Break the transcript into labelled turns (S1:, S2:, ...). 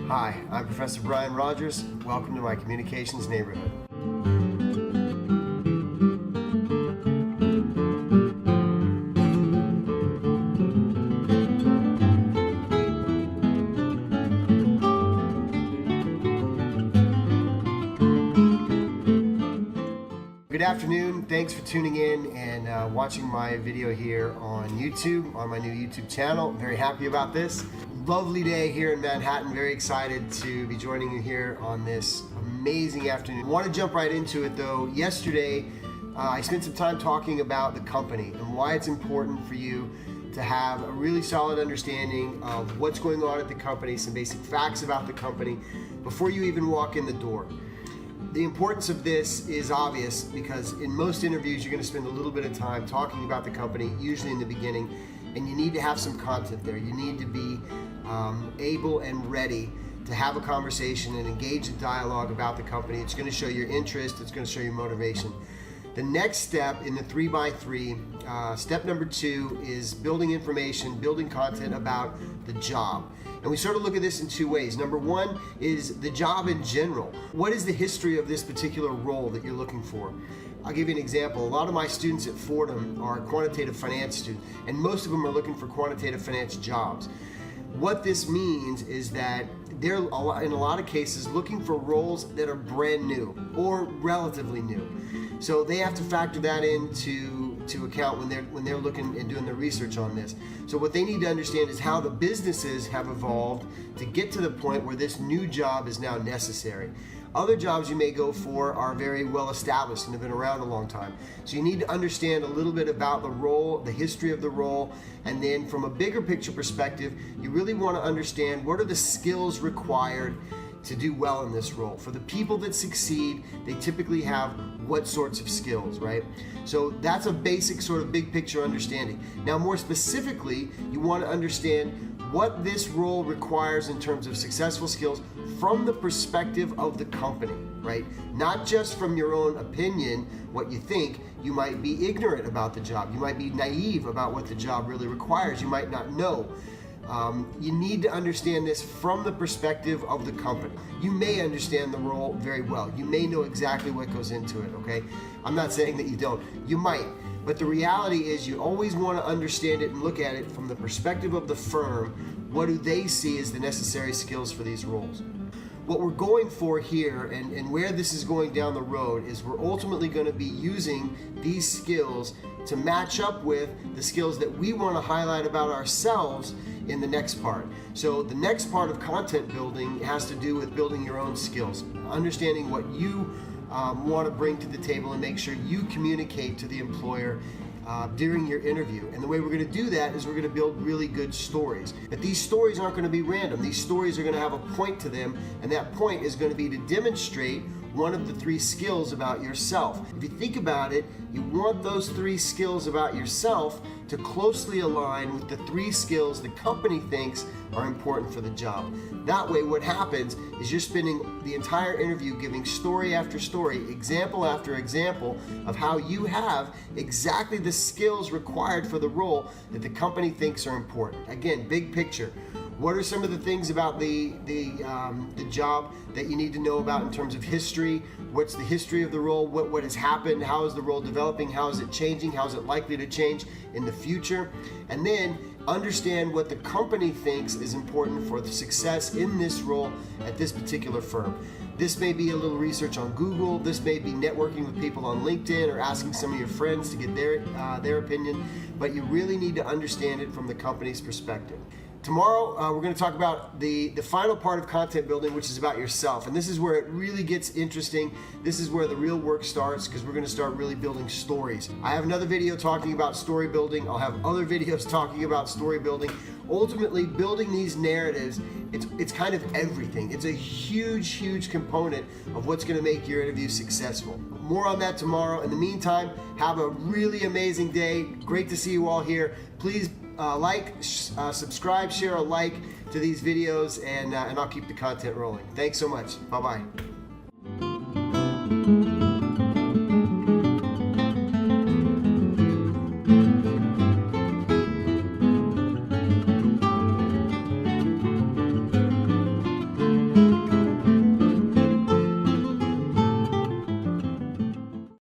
S1: Hi, I'm Professor Brian Rogers. Welcome to my communications neighborhood. Good afternoon. Thanks for tuning in and watching my video here on YouTube, on my new YouTube channel. I'm very happy about this. Lovely day here in Manhattan. Very excited to be joining you here on this amazing afternoon. I want to jump right into it though. Yesterday, I spent some time talking about the company and why it's important for you to have a really solid understanding of what's going on at the company, some basic facts about the company before you even walk in the door. The importance of this is obvious because in most interviews you're going to spend a little bit of time talking about the company, usually in the beginning, and you need to have some content there. You need to be able and ready to have a conversation and engage in dialogue about the company. It's going to show your interest, it's going to show your motivation. The next step in the 3x3, step number 2 is building information, building content about the job. And we sort of look at this in two ways. Number one is the job in general. What is the history of this particular role that you're looking for? I'll give you an example. A lot of my students at Fordham are quantitative finance students, and most of them are looking for quantitative finance jobs. What this means is that they're, in a lot of cases, looking for roles that are brand new or relatively new. So they have to factor that into account when they're looking and doing their research on this. So what they need to understand is how the businesses have evolved to get to the point where this new job is now necessary. Other jobs you may go for are very well established and have been around a long time. So you need to understand a little bit about the role, the history of the role, and then from a bigger picture perspective, you really want to understand what are the skills required to do well in this role. For the people that succeed, they typically have what sorts of skills, right? So that's a basic sort of big picture understanding. Now more specifically, you want to understand what this role requires in terms of successful skills from the perspective of the company, right? Not just from your own opinion, what you think. You might be ignorant about the job. You might be naive about what the job really requires. You might not know. You need to understand this from the perspective of the company. You may understand the role very well. You may know exactly what goes into it, okay? I'm not saying that you don't. You might. But the reality is you always want to understand it and look at it from the perspective of the firm. What do they see as the necessary skills for these roles? What we're going for here and where this is going down the road is we're ultimately going to be using these skills to match up with the skills that we want to highlight about ourselves in the next part. So the next part of content building has to do with building your own skills, understanding what you want to bring to the table and make sure you communicate to the employer during your interview. And the way we're going to do that is we're going to build really good stories. But these stories aren't going to be random. These stories are going to have a point to them, and that point is going to be to demonstrate one of the 3 skills about yourself. If you think about it, you want those 3 skills about yourself to closely align with the 3 skills the company thinks are important for the job. That way what happens is you're spending the entire interview giving story after story, example after example of how you have exactly the skills required for the role that the company thinks are important. Again, big picture. What are some of the things about the job that you need to know about in terms of history? What's the history of the role? What has happened? How is the role developing? How is it changing? How is it likely to change in the future? And then understand what the company thinks is important for the success in this role at this particular firm. This may be a little research on Google. This may be networking with people on LinkedIn or asking some of your friends to get their opinion. But you really need to understand it from the company's perspective. Tomorrow, we're going to talk about the final part of content building, which is about yourself. And this is where it really gets interesting. This is where the real work starts because we're going to start really building stories. I have another video talking about story building. I'll have other videos talking about story building. Ultimately, building these narratives, it's kind of everything. It's a huge, huge component of what's going to make your interview successful. More on that tomorrow. In the meantime, have a really amazing day. Great to see you all here. Please subscribe, share a like to these videos, and I'll keep the content rolling. Thanks so much. Bye-bye.